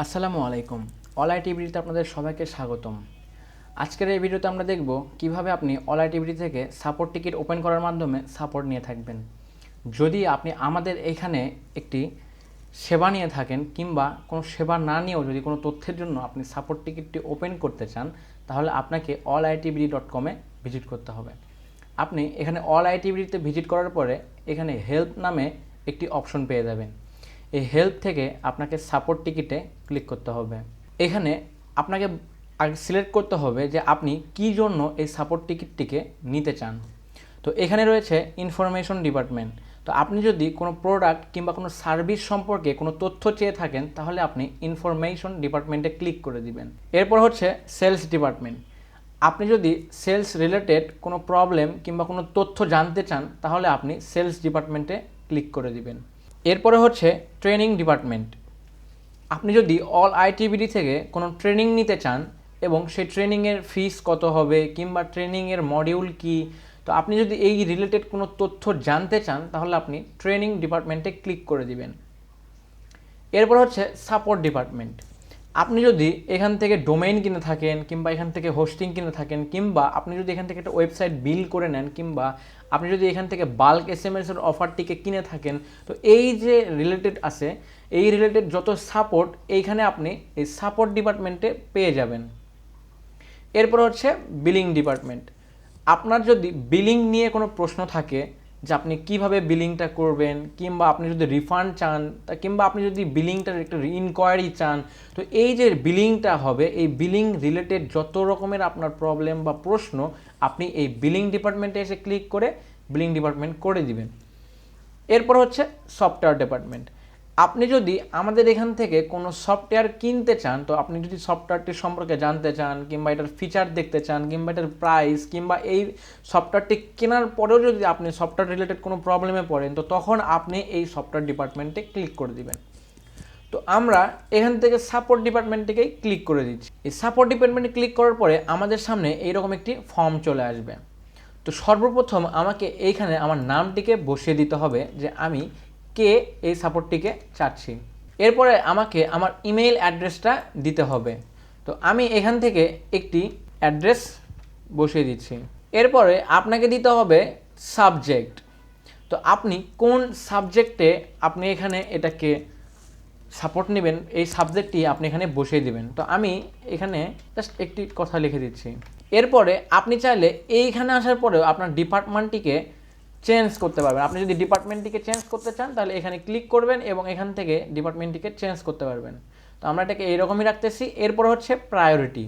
আসসালামু আলাইকুম। অল আইটিভিতে আপনাদের সবাইকে স্বাগতম। আজকের এই ভিডিওতে আমরা দেখব কিভাবে আপনি অল আইটিভি থেকে সাপোর্ট টিকিট ওপেন করার মাধ্যমে সাপোর্ট নিয়ে থাকবেন। যদি আপনি আমাদের এখানে একটি সেবা নিয়ে থাকেন কিংবা কোনো সেবা না নিয়েও যদি কোনো তথ্যের জন্য আপনি সাপোর্ট টিকিটটি ওপেন করতে চান, তাহলে আপনাকে allitbd.com-এ ভিজিট করতে হবে। আপনি এখানে অল আইটিভিতে ভিজিট করার পরে এখানে হেল্প নামে একটি অপশন পেয়ে যাবেন। এই হেল্প থেকে আপনাকে সাপোর্ট টিকিটে ক্লিক করতে হবে। এখানে আপনাকে আগে সিলেক্ট করতে হবে যে আপনি কী জন্য এই সাপোর্ট টিকিটটিকে নিতে চান। তো এখানে রয়েছে ইনফরমেশন ডিপার্টমেন্ট। তো আপনি যদি কোনো প্রোডাক্ট কিংবা কোনো সার্ভিস সম্পর্কে কোনো তথ্য চেয়ে থাকেন, তাহলে আপনি ইনফরমেশন ডিপার্টমেন্টে ক্লিক করে দিবেন। এরপর হচ্ছে সেলস ডিপার্টমেন্ট। আপনি যদি সেলস রিলেটেড কোনো প্রবলেম কিংবা কোনো তথ্য জানতে চান, তাহলে আপনি সেলস ডিপার্টমেন্টে ক্লিক করে দিবেন। এরপরে হচ্ছে ট্রেনিং ডিপার্টমেন্ট। আপনি যদি অল আইটিবিডি থেকে কোনো ট্রেনিং নিতে চান এবং সেই ট্রেনিংয়ের ফিস কত হবে কিংবা ট্রেনিংয়ের মডিউল কি, তো আপনি যদি এই রিলেটেড কোনো তথ্য জানতে চান, তাহলে আপনি ট্রেনিং ডিপার্টমেন্টে ক্লিক করে দিবেন। এরপর হচ্ছে সাপোর্ট ডিপার্টমেন্ট। আপনি যদি এখান থেকে ডোমেইন কিনে থাকেন কিংবা এখান থেকে হোস্টিং কিনে থাকেন কিংবা আপনি যদি এখান থেকে একটা ওয়েবসাইট বিল্ড করে নেন কিংবা আপনি যদি এখান থেকে বাল্ক এসএমএসের অফারটিকে কিনে থাকেন, তো এই যে রিলেটেড আছে, এই রিলেটেড যত সাপোর্ট এইখানে আপনি এই সাপোর্ট ডিপার্টমেন্টে পেয়ে যাবেন। এরপর হচ্ছে বিলিং ডিপার্টমেন্ট। আপনার যদি বিলিং নিয়ে কোনো প্রশ্ন থাকে যে আপনি কিভাবে বিলিংটা করবেন কিংবা আপনি যদি রিফান্ড চান কিংবা আপনি যদি বিলিংটার একটা ইনকোয়ারি চান, তো এই যে বিলিংটা হবে, এই বিলিং রিলেটেড যত রকমের আপনার প্রবলেম বা প্রশ্ন আপনি এই বিলিং ডিপার্টমেন্টে এসে ক্লিক করে বিলিং ডিপার্টমেন্ট করে দিবেন। এরপর হচ্ছে সফটওয়্যার ডিপার্টমেন্ট। আপনি যদি আমাদের এখান থেকে কোনো সফটওয়্যার কিনতে চান, তো আপনি যদি সফটওয়্যারটি সম্পর্কে জানতে চান কিংবা এটার ফিচার দেখতে চান কিংবা এটার প্রাইস কিংবা এই সফটওয়্যারটি কেনার পরেও যদি আপনি সফটওয়্যার রিলেটেড কোনো প্রবলেমে পড়েন, তো তখন আপনি এই সফটওয়্যার ডিপার্টমেন্টে ক্লিক করে দিবেন। তো আমরা এখান থেকে সাপোর্ট ডিপার্টমেন্টটিকেই ক্লিক করে দিচ্ছি। এই সাপোর্ট ডিপার্টমেন্টে ক্লিক করার পরে আমাদের সামনে এইরকম একটি ফর্ম চলে আসবে। তো সর্বপ্রথম আমাকে এইখানে আমার নামটিকে বসিয়ে দিতে হবে যে আমি কে এই সাপোর্টটিকে চাচ্ছি। এরপরে আমাকে আমার ইমেইল অ্যাড্রেসটা দিতে হবে। তো আমি এখান থেকে একটি অ্যাড্রেস বসিয়ে দিচ্ছি। এরপরে আপনাকে দিতে হবে সাবজেক্ট। তো আপনি কোন সাবজেক্টে আপনি এখানে এটাকে সাপোর্ট নেবেন, এই সাবজেক্টটি আপনি এখানে বসিয়ে দিবেন। তো আমি এখানে জাস্ট একটি কথা লিখে দিচ্ছি। এরপরে আপনি চাইলে এইখানে আসার পরেও আপনার ডিপার্টমেন্টটিকে চেঞ্জ করতে পারবেন। আপনি যদি ডিপার্টমেন্টটিকে চেঞ্জ করতে চান, তাহলে এখানে ক্লিক করবেন এবং এখান থেকে ডিপার্টমেন্টটিকে চেঞ্জ করতে পারবেন। তো আমরা এটাকে এইরকমই রাখতেছি। এরপর হচ্ছে প্রায়োরিটি।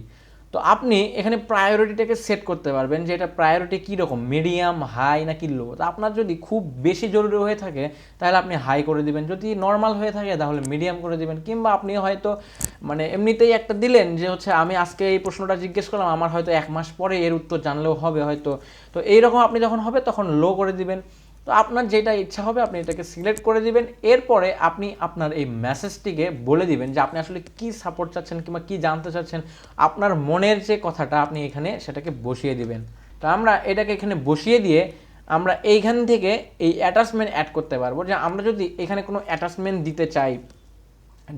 তো আপনি এখানে প্রায়োরিটিটাকে সেট করতে পারবেন যে এটা প্রায়োরিটি কীরকম, মিডিয়াম, হাই নাকি লো। তো আপনার যদি খুব বেশি জরুরি হয়ে থাকে, তাহলে আপনি হাই করে দিবেন। যদি নর্মাল হয়ে থাকে, তাহলে মিডিয়াম করে দিবেন। কিংবা আপনি হয়তো এমনিতেই একটা দিলেন যে হচ্ছে আমি আজকে এই প্রশ্নটা জিজ্ঞেস করলাম, আমার হয়তো 1 মাস পরে এর উত্তর জানলেও হবে হয়তো। তো এইরকম আপনি যখন হবে তখন লো করে দিবেন। তো আপনার যেটা ইচ্ছা হবে আপনি এটাকে সিলেক্ট করে দিবেন। এরপরে আপনি আপনার এই মেসেজটিকে বলে দিবেন যে আপনি আসলে কী সাপোর্ট চাচ্ছেন কিংবা কী জানতে চাচ্ছেন। আপনার মনের যে কথাটা আপনি এখানে সেটাকে বসিয়ে দিবেন। তো আমরা এটাকে এখানে বসিয়ে দিয়ে আমরা এইখান থেকে এই অ্যাটাচমেন্ট অ্যাড করতে পারবো। যে আমরা যদি এখানে কোনো অ্যাটাচমেন্ট দিতে চাই,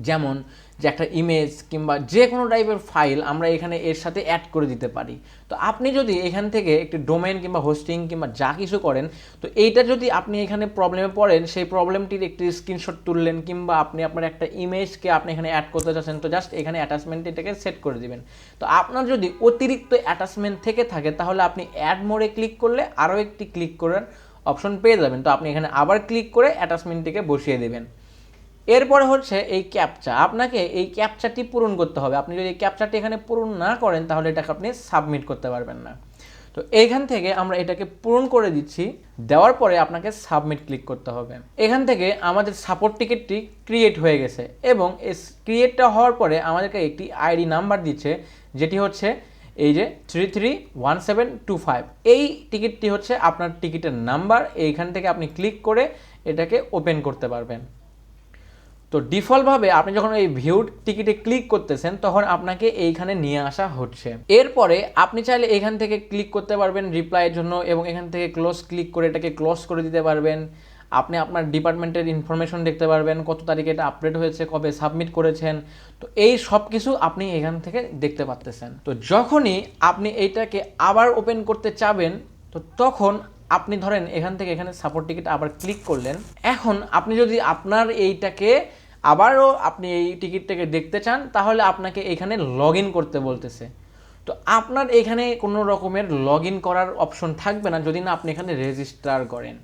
যেমন যে একটা ইমেজ কিংবা যে কোনো টাইপের ফাইল আমরা এখানে এর সাথে অ্যাড করে দিতে পারি। তো আপনি যদি এখান থেকে একটি ডোমেইন কিংবা হোস্টিং কিংবা যা কিছু করেন, তো এইটা যদি আপনি এখানে প্রবলেমে পড়েন, সেই প্রবলেমটির একটি স্ক্রিনশট তুললেন কিংবা আপনি আপনার একটা ইমেজকে আপনি এখানে অ্যাড করতে চাচ্ছেন, তো জাস্ট এখানে অ্যাটাচমেন্ট এটাকে সেট করে দিবেন। তো আপনার যদি অতিরিক্ত অ্যাটাচমেন্ট থেকে থাকে, তাহলে আপনি অ্যাড মোডে ক্লিক করলে আরও একটি ক্লিক করার অপশন পেয়ে যাবেন। তো আপনি এখানে আবার ক্লিক করে অ্যাটাচমেন্টটিকে বসিয়ে দেবেন। এরপরে হচ্ছে এই ক্যাপচা। আপনাকে এই ক্যাপচাটি পূরণ করতে হবে। আপনি যদি এই ক্যাপচাটি এখানে পূরণ না করেন, তাহলে এটাকে আপনি সাবমিট করতে পারবেন না। তো এইখান থেকে আমরা এটাকে পূরণ করে দিচ্ছি। দেওয়ার পরে আপনাকে সাবমিট ক্লিক করতে হবে। এখান থেকে আমাদের সাপোর্ট টিকিটটি ক্রিয়েট হয়ে গেছে এবং এই ক্রিয়েটটা হওয়ার পরে আমাদেরকে একটি আইডি নাম্বার দিচ্ছে, যেটি হচ্ছে এই যে 331725। এই টিকিটটি হচ্ছে আপনার টিকিটের নাম্বার। এইখান থেকে আপনি ক্লিক করে এটাকে ওপেন করতে পারবেন। তো ডিফল্টভাবে আপনি যখন এই ভিউড টিকিটে ক্লিক করতেছেন, তখন আপনাকে এইখানে নিয়ে আসা হচ্ছে। এরপরে আপনি চাইলে এখান থেকে ক্লিক করতে পারবেন রিপ্লাইয়ের জন্য এবং এখান থেকে ক্লোজ ক্লিক করে এটাকে ক্লোজ করে দিতে পারবেন। আপনি আপনার ডিপার্টমেন্টের ইনফরমেশন দেখতে পারবেন, কত তারিখে এটা আপডেট হয়েছে, কবে সাবমিট করেছেন। তো এই সব কিছু আপনি এখান থেকে দেখতে পাচ্তেছেন। তো যখনই আপনি এইটাকে আবার ওপেন করতে চাবেন, তো তখন আপনি ধরেন এখান থেকে এখানে সাপোর্ট টিকিট আবার ক্লিক করলেন। এখন আপনি যদি আপনার এইটাকে আবারও আপনি এই টিকিটটাকে দেখতে চান, তাহলে আপনাকে এখানে লগ ইন করতে বলতেছে। তো আপনার এখানে কোনো রকমের লগ ইন করার অপশন থাকবে না যদি না আপনি এখানে রেজিস্টার করেন।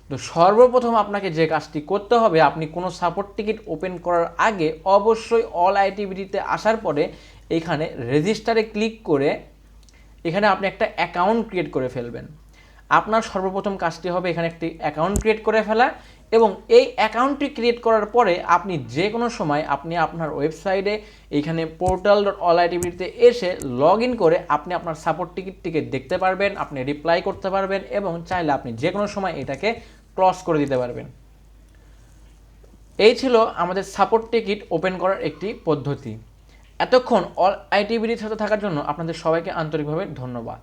তো সর্বপ্রথম আপনাকে যে কাজটি করতে হবে, আপনি কোনো সাপোর্ট টিকিট ওপেন করার আগে অবশ্যই অল আইটিভিটিতে আসার পরে এখানে রেজিস্টারে ক্লিক করে এখানে আপনি একটা অ্যাকাউন্ট ক্রিয়েট করে ফেলবেন। আপনার সর্বপ্রথম কাজটি হবে এখানে একটি অ্যাকাউন্ট ক্রিয়েট করে ফেলা, এবং এই অ্যাকাউন্টটি ক্রিয়েট করার পরে আপনি যে কোনো সময় আপনি আপনার ওয়েবসাইটে এইখানে portal.allaitivityতে এসে লগ ইন করে আপনি আপনার সাপোর্ট টিকিটটিকে দেখতে পারবেন, আপনি রিপ্লাই করতে পারবেন, এবং চাইলে আপনি যে কোনো সময় এটাকে ক্লোজ করে দিতে পারবেন। এই ছিল আমাদের সাপোর্ট টিকিট ওপেন করার একটি পদ্ধতি। এতক্ষণ অল আইটিভিটির সাথে থাকার জন্য আপনাদের সবাইকে আন্তরিকভাবে ধন্যবাদ।